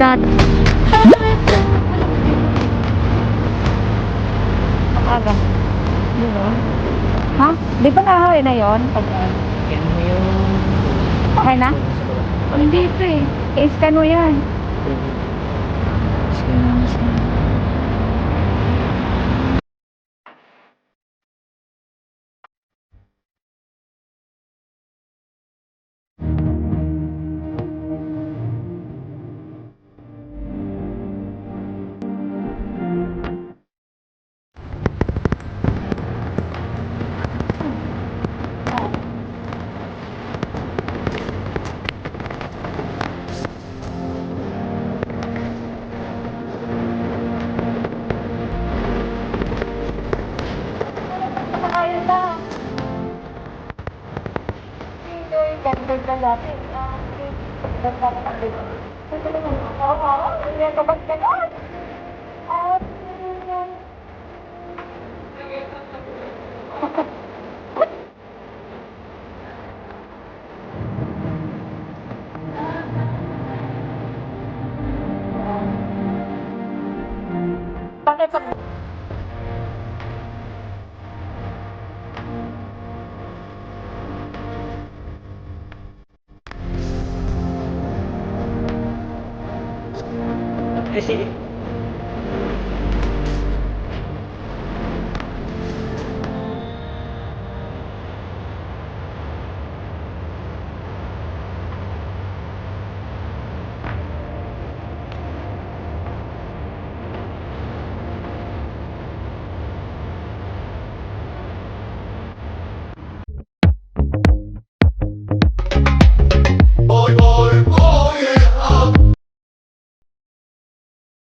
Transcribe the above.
dati. Aga. Di ba? Ha? Di ba nahawi na yun? Yan mo yung... Okay na? Hindi ito eh. I-scan mo yan. Scan. Ayun na. Hindi, ganda ka dati. Ganda ka na. Hindi ka ba ganon? Bakit pag... Eh, sige.